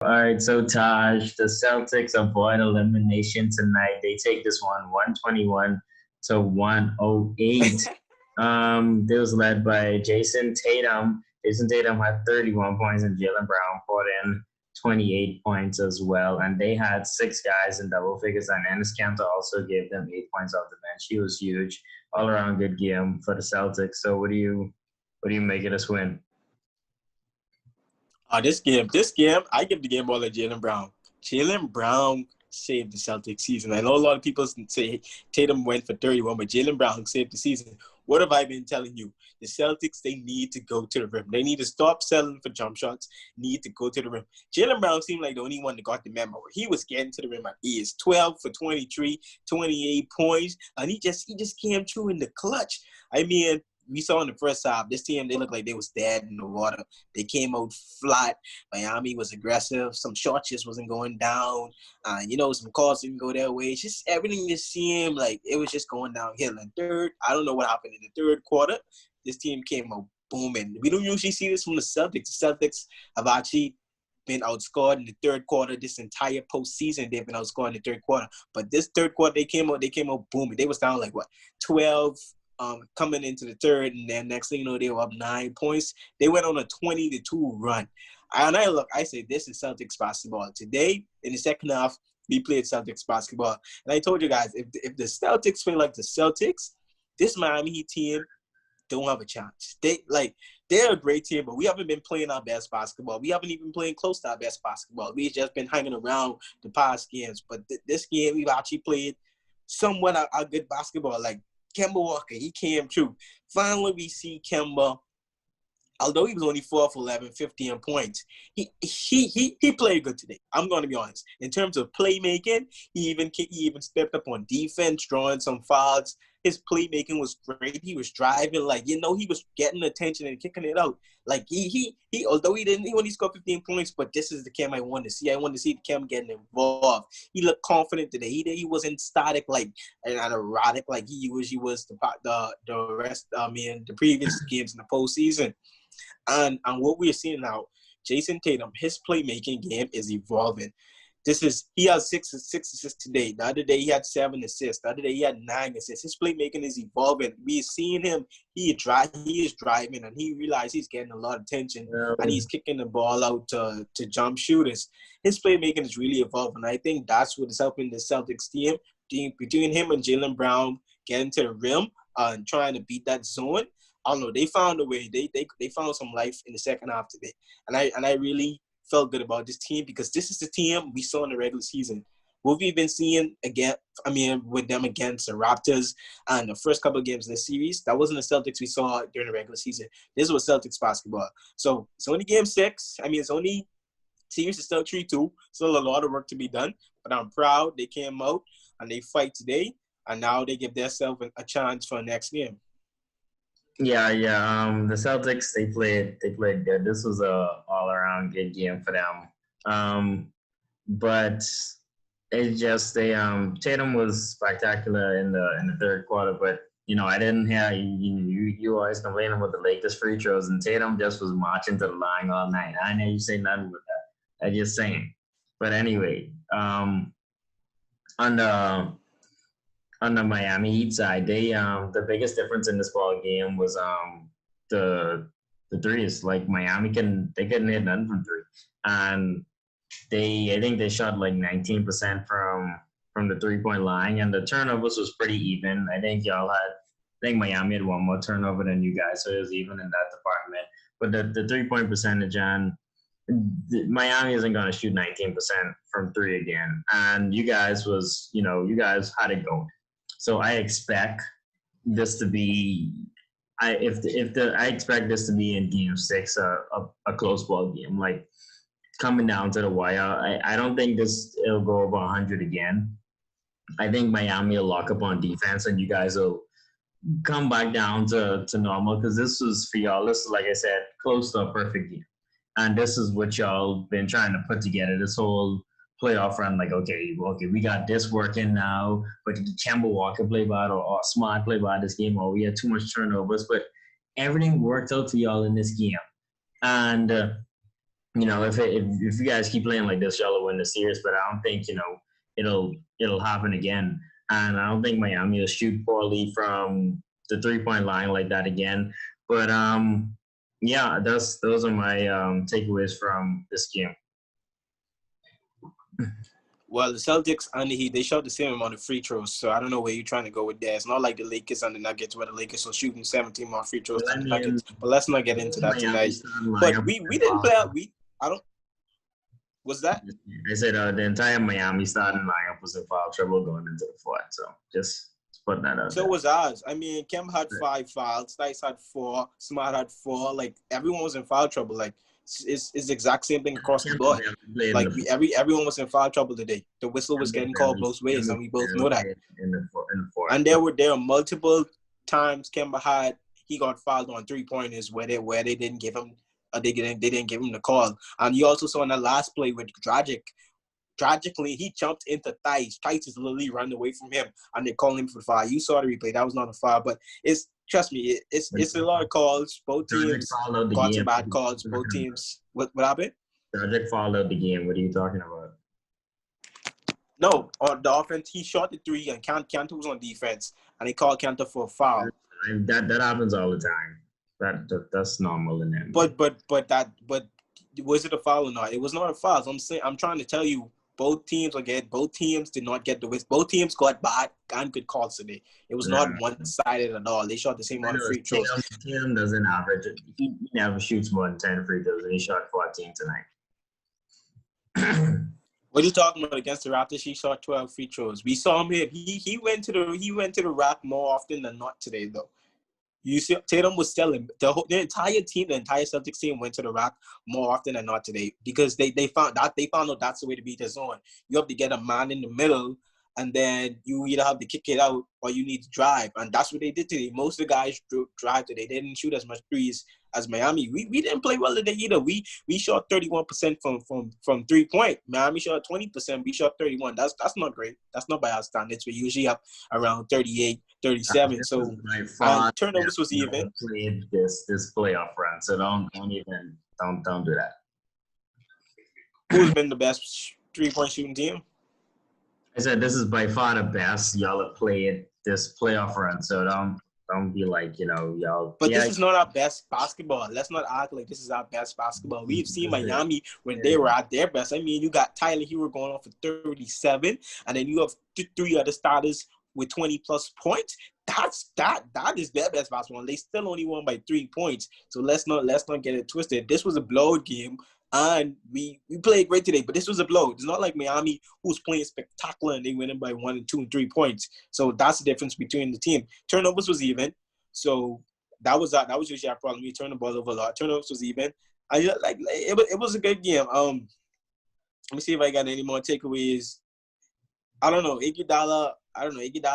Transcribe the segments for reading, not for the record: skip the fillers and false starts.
All right, so Taj, the Celtics avoid elimination tonight. They take this one 121 to 108. It was led by Jason Tatum. Jason Tatum had 31 points and Jalen Brown put in 28 points as well. And they had six guys in double figures. And Ennis Cantor also gave them 8 points off the bench. He was huge. All around good game for the Celtics. So what do you make of this win? This game, I give the game all to Jalen Brown. Jalen Brown saved the Celtics season. I know a lot of people say Tatum went for 31, but Jalen Brown saved the season. What have I been telling you? The Celtics, they need to go to the rim. They need to stop selling for jump shots, need to go to the rim. Jalen Brown seemed like the only one that got the memo. He was getting to the rim. He is 12 for 23, 28 points, and he just came through in the clutch. I mean, we saw in the first half, this team, they looked like they was dead in the water. They came out flat. Miami was aggressive. Some shots just wasn't going down. Some calls didn't go their way. It's just everything just seemed like it was just going downhill. And third, I don't know what happened in the third quarter. This team came out booming. We don't usually see this from the Celtics. The Celtics have actually been outscored in the third quarter this entire postseason. They've been outscored in the third quarter. But this third quarter, they came out booming. They was down like, 12 coming into the third, and then next thing you know, they were up 9 points. They went on a 20-2 run. I say this is Celtics basketball. Today, in the second half, we played Celtics basketball. And I told you guys, if the Celtics play like the Celtics, this Miami Heat team don't have a chance. They're a great team, but we haven't been playing our best basketball. We haven't even been playing close to our best basketball. We've just been hanging around the past games. But this game, we've actually played somewhat a good basketball. Like Kemba Walker, he came through. Finally, we see Kemba, although he was only 4 for 11, 15 points, he played good today. I'm going to be honest. In terms of playmaking, he even stepped up on defense, drawing some fouls. His playmaking was great. He was driving, he was getting attention and kicking it out. Although he only scored 15 points, but this is the Cam I wanted to see. I wanted to see the Cam getting involved. He looked confident today. He wasn't static and erratic like he usually was the previous games in the postseason. And what we're seeing now, Jason Tatum, his playmaking game is evolving. He has six assists today. The other day he had 7 assists. The other day he had 9 assists. His playmaking is evolving. We're seeing him. He is driving, and he realized he's getting a lot of attention, and he's kicking the ball out to jump shooters. His playmaking is really evolving. I think that's what is helping the Celtics team. Between him and Jalen Brown getting to the rim and trying to beat that zone. I don't know. They found a way. They found some life in the second half today, and I really felt good about this team because this is the team we saw in the regular season. What we've been seeing with them against the Raptors and the first couple of games in the series, that wasn't the Celtics we saw during the regular season. This was Celtics basketball. So it's only game 6. It's only series is still 3-2. Still a lot of work to be done, but I'm proud they came out and they fight today, and now they give themselves a chance for the next game. Yeah, yeah. The Celtics they played good. This was a all around good game for them. But it's just Tatum was spectacular in the third quarter, but I didn't hear you always complaining about the Lakers free throws, and Tatum just was marching to the line all night. I know you say nothing with that. I just saying. But anyway, on the Miami Heat side, they the biggest difference in this ball game was the threes. Like Miami they couldn't hit none from three, and I think they shot like 19% from the 3-point line, and the turnovers was pretty even. I think Miami had one more turnover than you guys, so it was even in that department. But the 3-point percentage on Miami isn't going to shoot 19% from three again, and you guys had it going. So I expect this to be, I expect this to be in Game 6 a close ball game, like coming down to the wire. I don't think it'll go over 100 again. I think Miami will lock up on defense, and you guys will come back down to normal because this was for y'all. This is, like I said, close to a perfect game, and this is what y'all been trying to put together. This whole playoff run, like, okay, we got this working now, but did Kemba Walker play bad or Smart play bad this game, or we had too much turnovers, but everything worked out for y'all in this game. And if you guys keep playing like this, y'all will win the series. But I don't think it'll happen again. And I don't think Miami will shoot poorly from the 3-point line like that again. But yeah, those are my takeaways from this game. Well, the Celtics and the Heat, they shot the same amount of free throws, so I don't know where you're trying to go with that. It's not like the Lakers and the Nuggets, where the Lakers are shooting 17 more free throws than the Nuggets. But let's not get into that tonight. But we didn't play out. What's that? I said the entire Miami starting lineup was in foul trouble going into the fourth. So just put that out. So was ours. I mean, Kemba had 5 fouls, Stice had 4, Smart had 4. Like everyone was in foul trouble. Like it's the exact same thing across the board. Like everyone was in foul trouble today. The whistle was getting called both ways, and we both know that. In the fourth. And there were multiple times Kemba he got fouled on 3-pointers where they didn't give him they didn't give him the call. And you also saw in the last play with Tragically, he jumped into Tarj. Tarj is literally running away from him, and they call him for the foul. You saw the replay. That was not a foul, but trust me, it's a lot of calls. Both teams got some bad calls. Both teams. What happened? Tragic followed the game. What are you talking about? No, on the offense, he shot the 3, and Kanter was on defense, and they called Kanter for a foul. That happens all the time. That's normal in them. But was it a foul or not? It was not a foul. So I'm trying to tell you. Both teams did not get the whistle. Both teams got bad and good calls today. It was not one-sided at all. They shot the same amount of free throws. Tatum doesn't average it. He never shoots more than 10 free throws, and he shot 14 tonight. What are you talking about against the Raptors? He shot 12 free throws. We saw him hit. He went to the rack more often than not today, though. You see, Tatum was selling. The entire Celtics team went to the rack more often than not today because they found out that's the way to beat the zone. You have to get a man in the middle, and then you either have to kick it out or you need to drive, and that's what they did today. Most of the guys drive today. They didn't shoot as much threes as Miami. We didn't play well today either. We shot 31% from 3-point. Miami shot 20%. We shot 31. That's not great. That's not by our standards. We usually up around 38, 37. So turnovers was even. Played this playoff run. So don't do that. Who's been the best 3-point shooting team? I said this is by far the best y'all have played this playoff run. So don't be like, y'all. But this is not our best basketball. Let's not act like this is our best basketball. We've seen Miami when they were at their best. I mean, you got Tyler Hero going off for 37, and then you have 3 other starters with 20-plus points. That is their best basketball. They still only won by 3 points. So let's not get it twisted. This was a blowout game. And we played great today, but this was a blow. It's not like Miami, who's playing spectacular, and they went by 1 and 2 and 3 points. So that's the difference between the team. Turnovers was even, so that was usually our problem. We turned the ball over a lot. Turnovers was even. It was a good game. Let me see if I got any more takeaways. I don't know. Iguodala,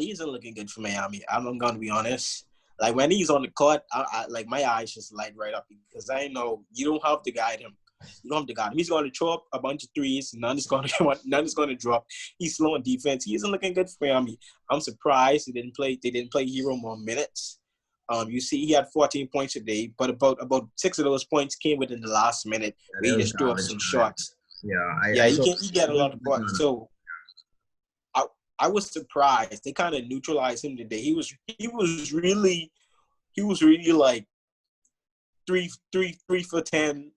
he isn't looking good for Miami. I'm gonna be honest. Like when he's on the court, I like my eyes just light right up because I know you don't have to guide him. You don't have to guard him. He's going to throw up a bunch of threes. None is going to drop. He's slow on defense. He isn't looking good for Miami. I'm surprised they didn't play Hero more minutes. You see, he had 14 points today, but about 6 of those points came within the last minute. He just threw up some shots. He got a lot of points. So I was surprised. They kind of neutralized him today. He was really like 3 for 10.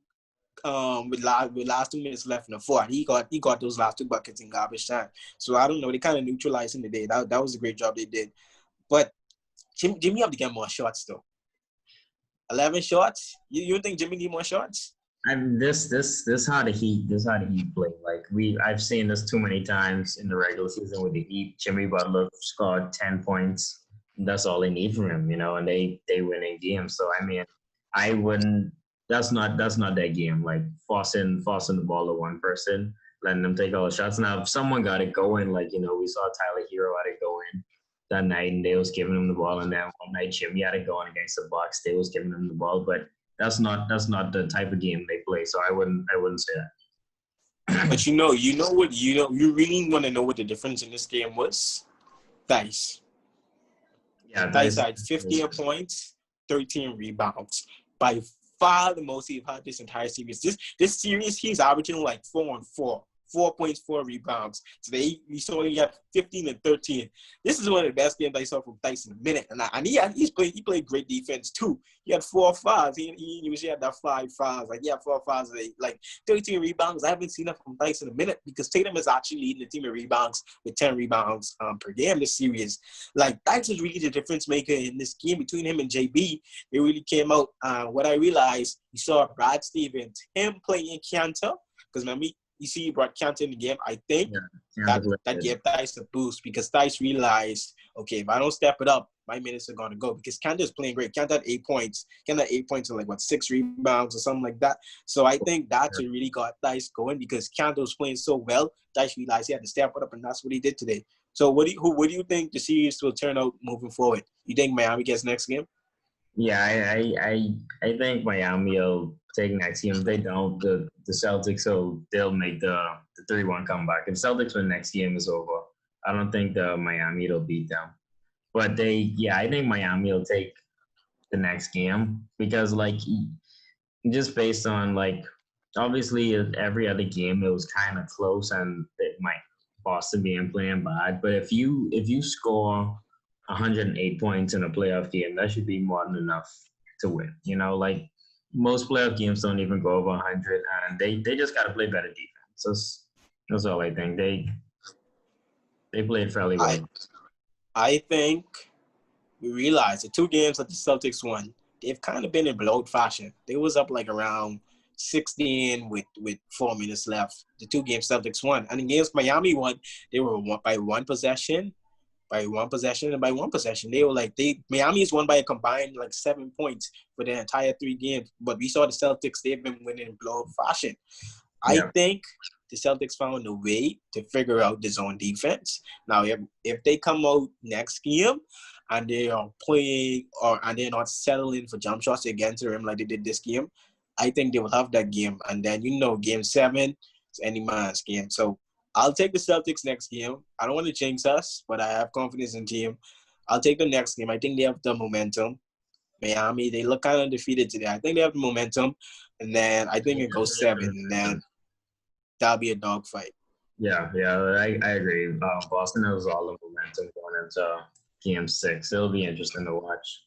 With last 2 minutes left in the fourth, he got those last 2 buckets in garbage time. So I don't know. They kind of neutralized him today. That was a great job they did. But Jimmy have to get more shots though. 11 shots. You don't think Jimmy need more shots? This how the Heat play. Like I've seen this too many times in the regular season with the Heat. Jimmy Butler scored 10 points. That's all they need from him, and they win in games. So I mean, I wouldn't. That's not their game. Like forcing the ball to one person, letting them take all the shots. Now, if someone got it going, like we saw Tyler Hero had it going that night, and they was giving him the ball, and then one night Jimmy had it going against the Bucks, they was giving him the ball. But that's not the type of game they play. So I wouldn't say that. But you really want to know what the difference in this game was? Dice. Yeah, Dice had 15 points, 13 rebounds. By far the most he's had this entire series. This series, he's averaging like 4-on-4. 4.4 rebounds. Today, we saw he got 15 and 13. This is one of the best games I saw from Dice in a minute. And he played great defense too. He had 4 fouls. He usually had that 5 fouls. Like, he had 4 fouls today. Like, 13 rebounds. I haven't seen that from Dice in a minute because Tatum is actually leading the team in rebounds with 10 rebounds per game this series. Like, Dice is really the difference maker in this game between him and JB. They really came out. What I realized, you saw Brad Stevens, him playing Cantor, because remember, you see, he brought Cantor in the game. I think that gave Dice a boost because Dice realized, okay, if I don't step it up, my minutes are going to go because Cantor is playing great. Cantor had 8 points. Cantor had 8 points and like, 6 rebounds or something like that. So I think that's what really got Dice going because Cantor was playing so well. Dice realized he had to step it up, and that's what he did today. So what do you think the series will turn out moving forward? You think Miami gets next game? Yeah, I think Miami will take next game. If they don't, the Celtics, so they'll make the 3-1 comeback. If Celtics win next game is over, I don't think the Miami will beat them. But I think Miami will take the next game because like just based on like obviously every other game it was kind of close and it might Boston being playing bad. But if you score 108 points in a playoff game, that should be more than enough to win. You know, like most playoff games don't even go over 100, and they just got to play better defense. That's all I think. They played fairly well. I think we realized the 2 games that the Celtics won, they've kind of been in blowout fashion. They was up like around 16 with 4 minutes left. The 2 games Celtics won. And against Miami won, they were by one possession. By one possession. They were like Miami's won by a combined like 7 points for the entire 3 games. But we saw the Celtics, they've been winning in blowout fashion. I think the Celtics found a way to figure out the zone defense. Now, if they come out next game and they are playing and they're not settling for jump shots against the rim like they did this game, I think they will have that game. And then, game 7 is any man's game. So I'll take the Celtics next game. I don't want to jinx us, but I have confidence in the team. I'll take the next game. I think they have the momentum. Miami, they look kind of defeated today. I think they have the momentum. And then I think it goes 7. And then that'll be a dogfight. Yeah, I agree. Boston has all the momentum going into game 6. It'll be interesting to watch.